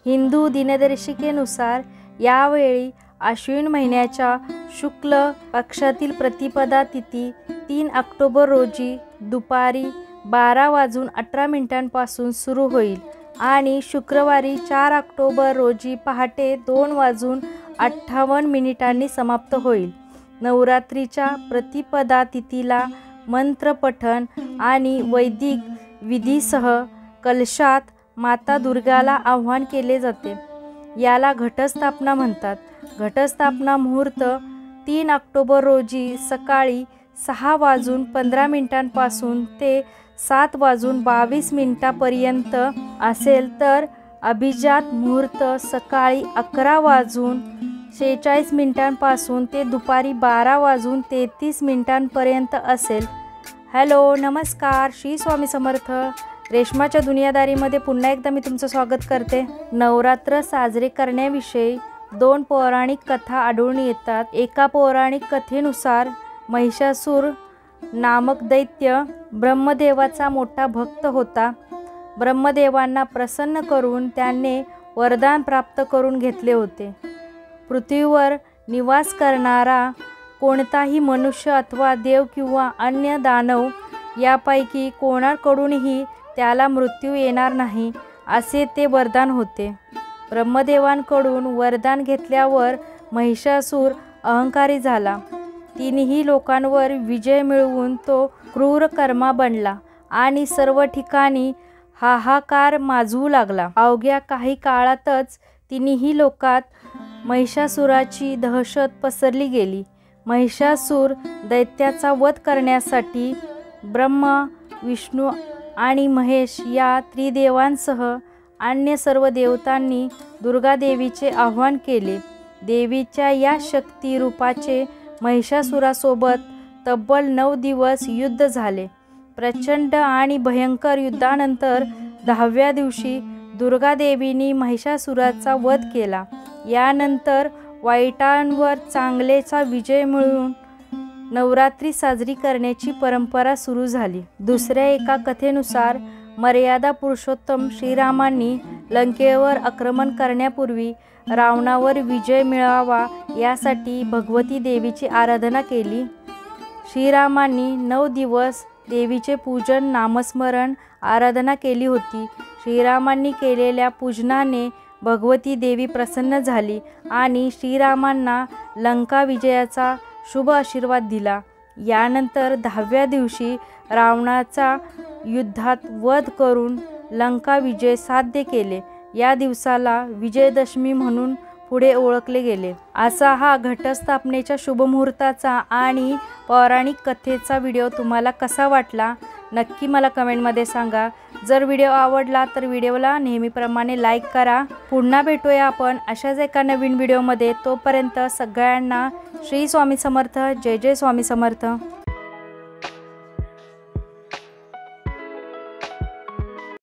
हिंदू दिनदर्शिकेनुसार यावेळी आश्विन महिन्याच्या शुक्ल पक्षातील प्रतिपदा तिथी 3 ऑक्टोबर रोजी दुपारी 12:18 सुरू होईल आणि शुक्रवारी 4 ऑक्टोबर रोजी पहाटे 2:58 समाप्त होईल। नवरात्रीच्या प्रतिपदा तिथीला मंत्रपठण आणि वैदिक विधीसह कलशात माता दुर्गाला आवाहन केले जाते। याला घटस्थापना म्हणतात। घटस्थापना मुहूर्त 3 ऑक्टोबर रोजी सकाळी 6:15 ते 7:22 पर्यंत असेल तर अभिजात मुहूर्त सकाळी 11:46 ते दुपारी 12:33 पर्यंत असेल। हॅलो नमस्कार, श्री स्वामी समर्थ। रेश्माच्या दुनियादारीमध्ये पुन्हा एकदा मी तुमचं स्वागत करते। नवरात्र साजरे करण्याविषयी 2 पौराणिक कथा आढळून येतात। एका पौराणिक कथेनुसार महिषासूर नामक दैत्य ब्रह्मदेवाचा मोठा भक्त होता। ब्रह्मदेवांना प्रसन्न करून त्याने वरदान प्राप्त करून घेतले होते। पृथ्वीवर निवास करणारा कोणताही मनुष्य अथवा देव किंवा अन्य दानव यापैकी कोणाकडूनही त्याला मृत्यू येणार नाही असे ते वरदान होते। ब्रह्मदेवांकडून वरदान घेतल्यावर महिषासूर अहंकारी झाला। तिन्ही लोकांवर विजय मिळवून तो क्रूर कर्मा बनला आणि सर्व ठिकाणी हाहाकार माजवू लागला। अवघ्या काही काळातच तिन्ही लोकात महिषासुराची दहशत पसरली गेली। महिषासूर दैत्याचा वध करण्यासाठी ब्रह्मा, विष्णू आणि महेश या त्रिदेवांसह अन्य सर्व देवतांनी दुर्गादेवीचे आवाहन केले। देवीच्या या शक्ती रूपाचे महिषासुरासोबत तब्बल 9 दिवस युद्ध झाले। प्रचंड आणि भयंकर युद्धानंतर 10व्या दिवशी दुर्गादेवीने महिषासुराचा वध केला। यानंतर वाईटांवर चांगलेचा विजय मिळवून नवरात्री साजरी करण्याची परंपरा सुरू झाली। दुसऱ्या एका कथेनुसार मर्यादा पुरुषोत्तम श्रीरामांनी लंकेवर आक्रमण करण्यापूर्वी रावणावर विजय मिळावा यासाठी भगवती देवीची आराधना केली। श्रीरामांनी 9 दिवस देवीचे पूजन, नामस्मरण, आराधना केली होती। श्रीरामांनी केलेल्या पूजनाने भगवती देवी प्रसन्न झाली आणि श्रीरामांना लंका विजयाचा शुभ आशीर्वाद दिला। यानंतर 10व्या दिवशी रावणाचा युद्धात वध करून लंका विजय साध्य केले। या दिवसाला विजयदशमी म्हणून पुढे ओळखले गेले। असा हा घटस्थापनेच्या शुभमुहूर्ताचा आणि पौराणिक कथेचा व्हिडिओ तुम्हाला कसा वाटला नक्की मला कमेंटमध्ये सांगा। जर व्हिडिओ आवडला तर व्हिडिओला नेहमीप्रमाणे लाईक करा। पुन्हा भेटूया आपण अशाच एका नवीन व्हिडिओमध्ये। तोपर्यंत सगळ्यांना श्री स्वामी समर्थ। जय जय स्वामी समर्थ।